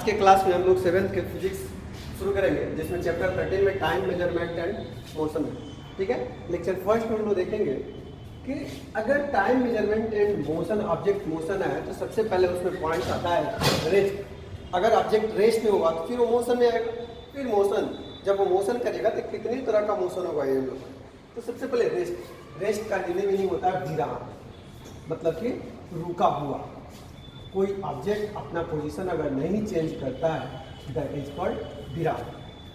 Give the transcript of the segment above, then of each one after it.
के क्लास में हम लोग 7th के फिजिक्स शुरू करेंगे, जिसमें चैप्टर 13 में टाइम मेजरमेंट एंड मोशन है। ठीक है, लेक्चर फर्स्ट में हम लोग देखेंगे कि अगर time measurement and motion object motion है तो सबसे पहले उसमें पॉइंट आता है रेस्ट। अगर ऑब्जेक्ट रेस्ट में होगा तो फिर वो मोशन में आएगा। फिर मोशन, जब वो मोशन करेगा तो कितनी तरह का मोशन होगा ये लोग। तो सबसे पहले रेस्ट का हिंदी मीनिंग होता है विराम, मतलब कि रुका हुआ। कोई ऑब्जेक्ट अपना पोजीशन अगर नहीं चेंज करता है दैट इज कॉल्ड विराम।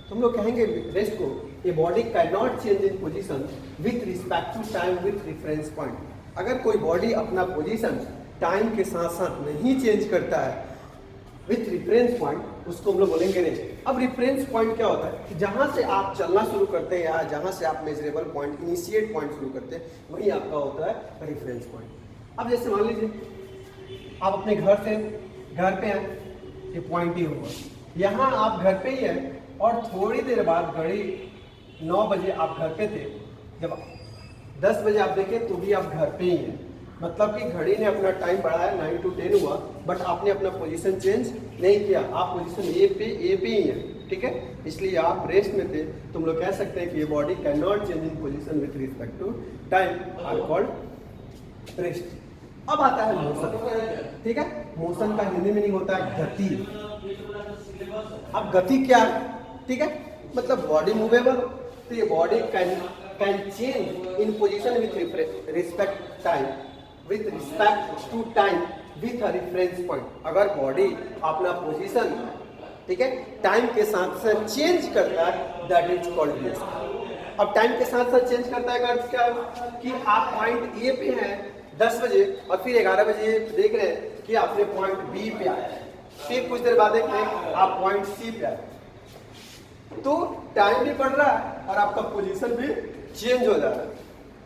तो हम लोग कहेंगे रेस्ट को, a body can not change in position with respect to time with reference point. अगर कोई बॉडी अपना पोजीशन टाइम के साथ साथ नहीं चेंज करता है विथ रेफरेंस पॉइंट, उसको हम लोग बोलेंगे रेस्ट। अब रेफरेंस पॉइंट क्या होता है कि जहाँ से आप चलना शुरू करते हैं या जहाँ से आप मेजरेबल पॉइंट, इनिशिएट पॉइंट शुरू करते हैं, वही आपका होता है रेफरेंस पॉइंट। अब जैसे मान लीजिए आप अपने घर पे हैं, ये पॉइंट ही हुआ, यहाँ आप घर पे ही हैं और थोड़ी देर बाद घड़ी 9 बजे आप घर पे थे, जब 10 बजे आप देखें तो भी आप घर पे ही हैं। मतलब कि घड़ी ने अपना टाइम बढ़ाया, 9 to 10 हुआ, बट आपने अपना पोजीशन चेंज नहीं किया, आप पोजीशन ए पे ही हैं। ठीक है, इसलिए आप रेस्ट में थे। तो हम लोग कह सकते हैं कि ये body can not change in position with respect to time, are called rest. अब आता है मोशन। ठीक है, मोशन का हिंदी मीनिंग होता है गति। अब गति क्या है? ठीक है, मतलब बॉडी मूवेबल, तो ये body can change in position with respect time, with respect to time with reference point. अगर बॉडी अपना पोजीशन, ठीक है, टाइम के साथ साथ चेंज करता है दैट इज कॉल्ड रेस्ट। अब टाइम के साथ साथ चेंज करता है का अर्थ क्या है कि आप पॉइंट ए पे हैं 10 बजे और फिर 11 बजे देख रहे हैं कि आपने पॉइंट बी पे आया है, फिर कुछ देर बाद देख रहे हैं आप पॉइंट सी पे आए, तो टाइम भी बढ़ रहा है और आपका पोजीशन भी चेंज हो जा रहा है।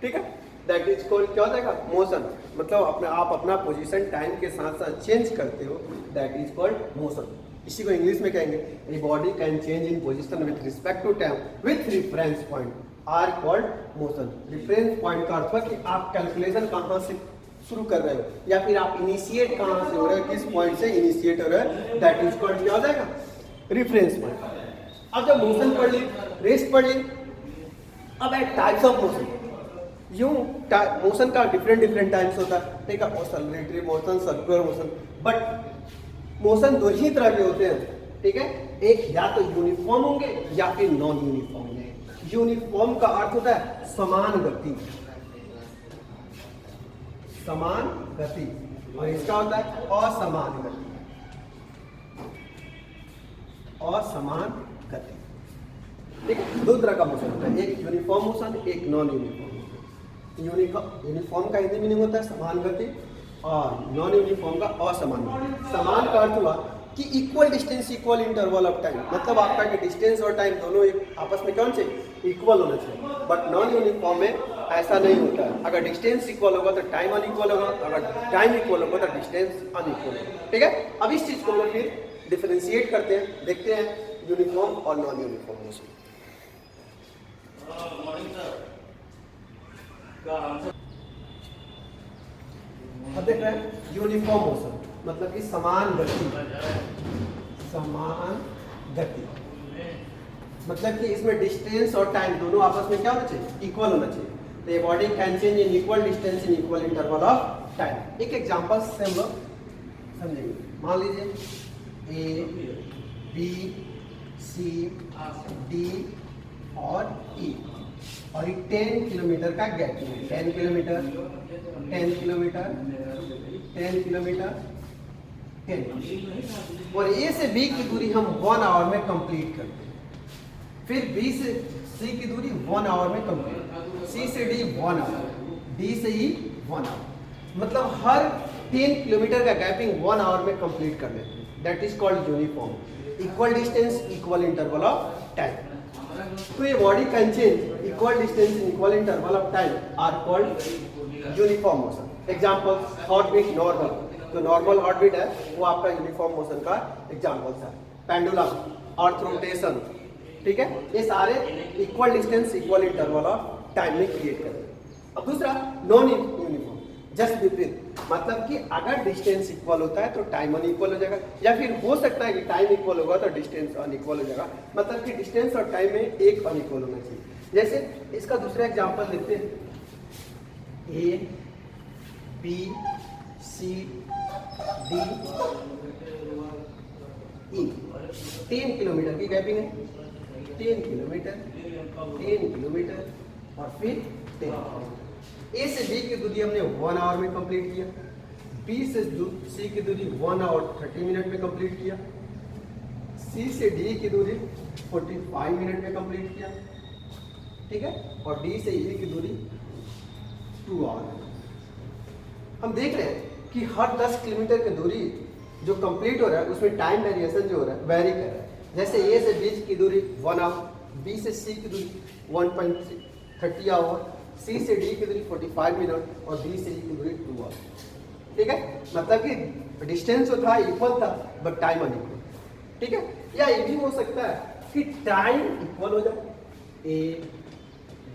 ठीक है, दैट इज कॉल्ड क्या हो जाएगा? मोशन। मतलब आप अपना पोजीशन टाइम के साथ साथ चेंज करते हो, दैट इज कॉल्ड मोशन। इसी को इंग्लिश में कहेंगे a body can change in position with respect to time with reference point, are called motion. Reference point का अर्थ है कि आप कैलकुलेशन कहाँ से शुरू कर रहे हो या फिर आप इनिशिएट कहाँ से हो रहे हो, किस पॉइंट से इनिशिएट हो रहे हो, दैट इज कॉल्ड क्या हो जाएगा? Reference point. अब जब मोशन पढ़ ली, रेस्ट पढ़ ली, अब है टाइप्स ऑफ मोशन। यूं मोशन का डिफरेंट टाइप्स होता है। ठीक है, oscillatory motion, circular motion, but motion दो ही तरह के होते हैं। ठीक है, एक या तो यूनिफॉर्म होंगे या फिर नॉन यूनिफॉर्म होंगे। यूनिफॉर्म का अर्थ होता है समान गति, समान गति, और इसका होता है असमान गति, असमान गति। ठीक है, दो तरह का मोशन होता है, एक यूनिफॉर्म मोशन, एक नॉन यूनिफॉर्म मोशन। यूनिफॉर्म का हिंदी मीनिंग होता है समान गति और नॉन यूनिफॉर्म का असमान गति। समान का अर्थ हुआ कि equal distance, equal interval of time, मतलब आपका कि डिस्टेंस और टाइम दोनों आपस में कौन से इक्वल होना चाहिए। बट नॉन यूनिफॉर्म में ऐसा नहीं होता है। अगर डिस्टेंस इक्वल होगा तो टाइम अनइक्वल होगा, अगर टाइम इक्वल होगा तो डिस्टेंस अनइक्वल होगा। ठीक है, अब इस चीज को हम लोग फिर डिफरेंशिएट करते हैं, देखते हैं यूनिफॉर्म और नॉन यूनिफॉर्म मोशन। अब देख रहे हैं यूनिफॉर्म मोशन मतलब कि समान गति, समान गति मतलब कि इसमें डिस्टेंस और टाइम दोनों आपस में क्या होना चाहिए? इक्वल होना चाहिए। तो ये body can change in equal distance in equal interval of time. एक एग्जांपल से हम लोग समझेंगे। मान लीजिए ए, बी, सी, डी और ई, और ये 10 किलोमीटर का गैप है। 10 किलोमीटर, 10 किलोमीटर, 10 किलोमीटर, 10, और ए से बी की दूरी हम 1 आवर में कंप्लीट करते हैं। फिर बी से सी की दूरी 1 आवर में कंप्लीट, सी से डी 1 आवर, डी से ई 1 आवर, मतलब हर 10 किलोमीटर का गैपिंग 1 आवर में कंप्लीट कर लेते हैं। That is called uniform. Equal distance, equal interval of time. तो ये body can change equal distance in equal interval of time are called uniform motion. Example heart beat normal, जो normal heart beat है वो आपका uniform motion का examples है। Pendulum, earth rotation, ठीक है, ये सारे equal distance, equal interval of time में क्रिएट करते हैं। अब दूसरा नॉन यूनिफॉर्म। जस्ट विपरीत, मतलब कि अगर डिस्टेंस इक्वल होता है तो टाइम अनइक्वल हो जाएगा, या फिर हो सकता है कि टाइम इक्वल होगा तो डिस्टेंस अनइक्वल हो जाएगा, मतलब कि डिस्टेंस और टाइम में एक अनइक्वल होना चाहिए। जैसे इसका दूसरा एग्जांपल देखते हैं, A B C D E 10 kilometre की गैपिंग है, 10 किलोमीटर 10 किलोमीटर और फिर 10। ए से बी की दूरी हमने 1 आवर में कंप्लीट किया, बी से सी की दूरी 1 आवर 30 मिनट में कंप्लीट किया, सी से डी की दूरी 45 मिनट में कंप्लीट किया, ठीक है, और डी से ई की दूरी 2 आवर। हम देख रहे हैं कि हर 10 किलोमीटर की दूरी जो कंप्लीट हो रहा है उसमें टाइम वेरिएशन जो हो रहा है वेरी कर रहा है। जैसे ए से बी की दूरी 1 आवर, बी से सी की दूरी 1.30 आवर, सी से डी की दूरी 45 मिनट और डी से ई की दूरी 2 आवर, ठीक है, मतलब कि डिस्टेंस जो था इक्वल था बट टाइम अनइक्वल, ठीक है। या ये भी हो सकता है कि टाइम इक्वल हो जाए, A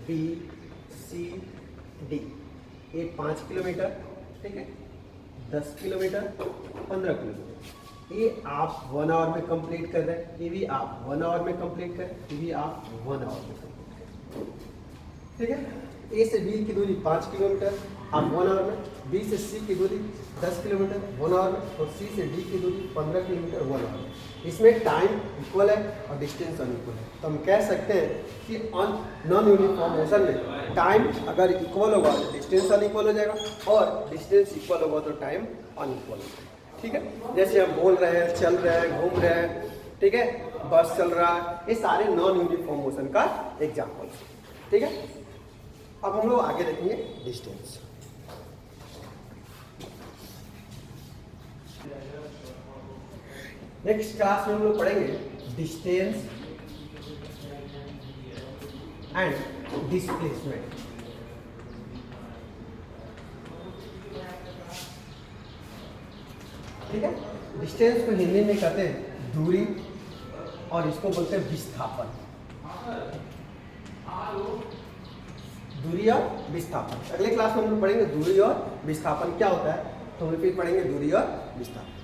B C D, A 5 kilometre, ठीक है, 10 किलोमीटर 15 किलोमीटर, ये आप 1 आवर में कंप्लीट कर रहे हैं, ये भी आप 1 आवर में कंप्लीट करें, ये भी आप 1 आवर में कंप्लीट करें, ठीक है। ए से बी की दूरी 5 किलोमीटर आप 1 आवर में, बी से सी की दूरी 10 किलोमीटर 1 आवर में और सी से डी की दूरी 15 किलोमीटर 1 आवर में। इसमें टाइम इक्वल है और डिस्टेंस अनइक्वल है, तो हम कह सकते हैं कि नॉन यूनिफॉर्म मोशन में टाइम अगर इक्वल होगा तो डिस्टेंस अनइक्वल हो जाएगा और डिस्टेंस इक्वल होगा तो टाइम अनइक्वल होगा, ठीक है। जैसे हम बोल रहे हैं, चल रहे हैं, घूम रहे हैं, ठीक है, बस चल रहा है, ये सारे नॉन यूनिफॉर्म मोशन का एग्जाम्पल, ठीक है। अब हम लोग आगे देखेंगे डिस्टेंस। नेक्स्ट क्लास में हम लोग पढ़ेंगे डिस्टेंस एंड डिस्प्लेसमेंट। ठीक है, डिस्टेंस को हिंदी में कहते हैं दूरी और इसको बोलते हैं विस्थापन। दूरी और विस्थापन अगले क्लास में हम लोग पढ़ेंगे दूरी और विस्थापन क्या होता है, तो हम फिर पढ़ेंगे दूरी और विस्थापन।